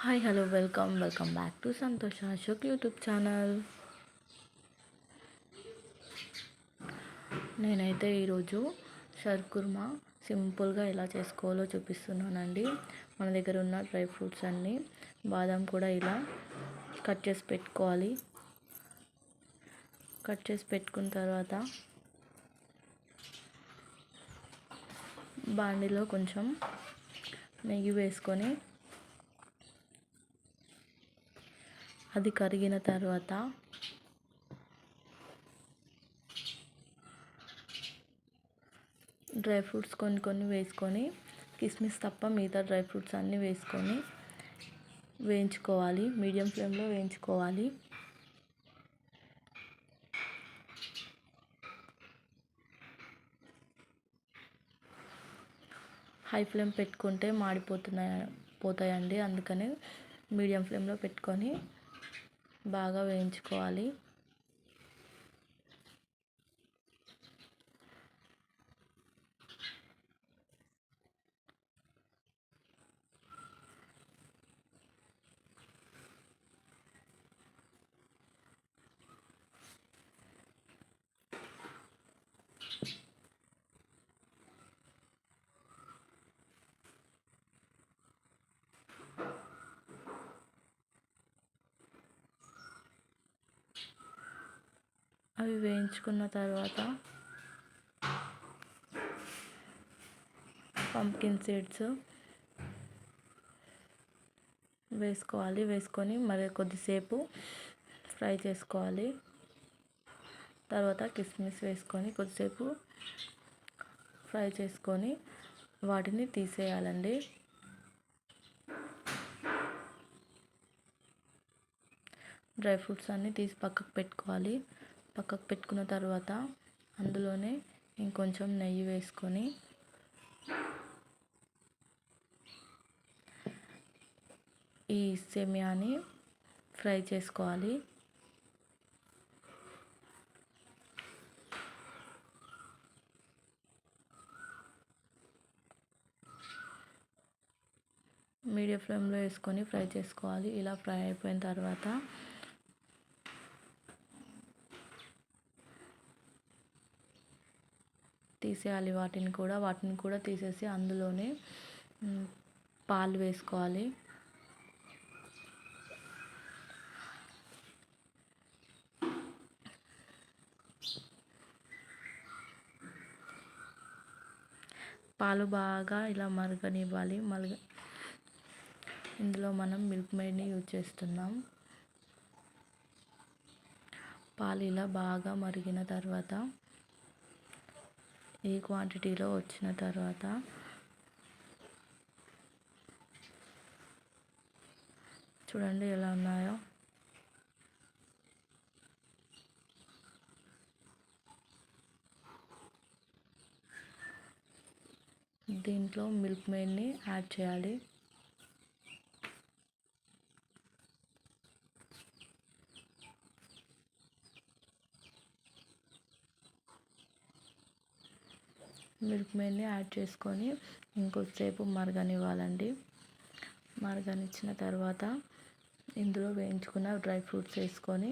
Hi hello welcome back to Santosh Ashok YouTube channel. నేనైతే ఈరోజు షర్కుర్మా సింపుల్గా ఎలా చేసుకోవాలో చూపిస్తున్నానండి. మన దగ్గర ఉన్న డ్రై ఫ్రూట్స్ అన్నీ, బాదం కూడా ఇలా కట్ చేసి పెట్టుకోవాలి. కట్ చేసి పెట్టుకున్న తర్వాత బాండిలో కొంచెం నెయ్యి వేసుకొని అది కరిగిన తర్వాత డ్రై ఫ్రూట్స్ కొన్ని వేసుకొని, కిస్మిస్ తప్ప మిగతా డ్రై ఫ్రూట్స్ అన్నీ వేసుకొని వేయించుకోవాలి. మీడియం ఫ్లేమ్లో వేయించుకోవాలి. హై ఫ్లేమ్ పెట్టుకుంటే పోతాయండి. అందుకని మీడియం ఫ్లేమ్లో పెట్టుకొని బాగా వేయించుకోవాలి. అవి వేయించుకున్న తర్వాత పంప్కిన్ సీడ్స్ వేసుకోవాలి. వేసుకొని మరి కొద్దిసేపు ఫ్రై చేసుకోవాలి. తర్వాత కిస్మిస్ వేసుకొని కొద్దిసేపు ఫ్రై చేసుకొని వాటిని తీసేయాలండి. డ్రై ఫ్రూట్స్ అన్నీ తీసి పక్కకు పెట్టుకోవాలి. పక్కకు పెట్టుకున్న తర్వాత అందులోనే ఇంకొంచెం నెయ్యి వేసుకొని ఈ సేమియాని ఫ్రై చేసుకోవాలి. మీడియం ఫ్లేమ్లో వేసుకొని ఫ్రై చేసుకోవాలి. ఇలా ఫ్రై అయిపోయిన తర్వాత తీసేయాలి. వాటిని కూడా తీసేసి అందులోనే పాలు వేసుకోవాలి. పాలు బాగా ఇలా మరగనివ్వాలి. ఇందులో మనం మిల్క్ మేడ్ని యూజ్ చేస్తున్నాం. పాలు ఇలా బాగా మరిగిన తర్వాత ఈ క్వాంటిటీలో వచ్చిన తర్వాత చూడండి ఎలా ఉన్నాయో. దీంట్లో మిల్క్ మేడ్ని యాడ్ చేయాలి. మిల్క్ మేడ్ని యాడ్ చేసుకొని ఇంకొద్దిసేపు మరగనివ్వాలండి. మరగనిచ్చిన తర్వాత ఇందులో వేయించుకున్న డ్రై ఫ్రూట్స్ వేసుకొని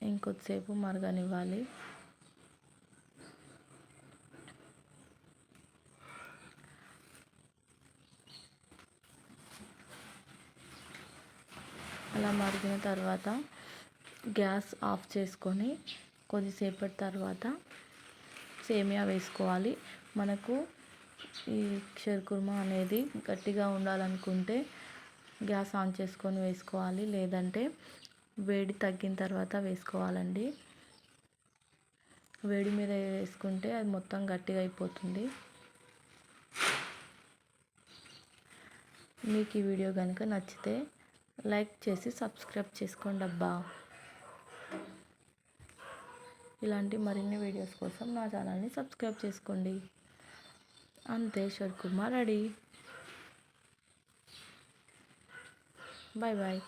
ఇంకొద్దిసేపు మరగనివ్వాలి. అలా మరిగిన తర్వాత గ్యాస్ ఆఫ్ చేసుకొని కొద్దిసేపటి తర్వాత సేమియా వేసుకోవాలి. మనకు ఈ షర్కుర్మా అనేది గట్టిగా ఉండాలనుకుంటే గ్యాస్ ఆన్ చేసుకొని వేసుకోవాలి. లేదంటే వేడి తగ్గిన తర్వాత వేసుకోవాలండి. వేడి మీద వేసుకుంటే అది మొత్తం గట్టిగా అయిపోతుంది. మీకు ఈ వీడియో కనుక నచ్చితే లైక్ చేసి సబ్స్క్రైబ్ చేసుకోండి అబ్బా. ఇలాంటి మరిన్ని వీడియోస్ కోసం నా ఛానల్ని సబ్స్క్రైబ్ చేసుకోండి. అంతే, షర్కుర్మా రెడీ. Bye bye.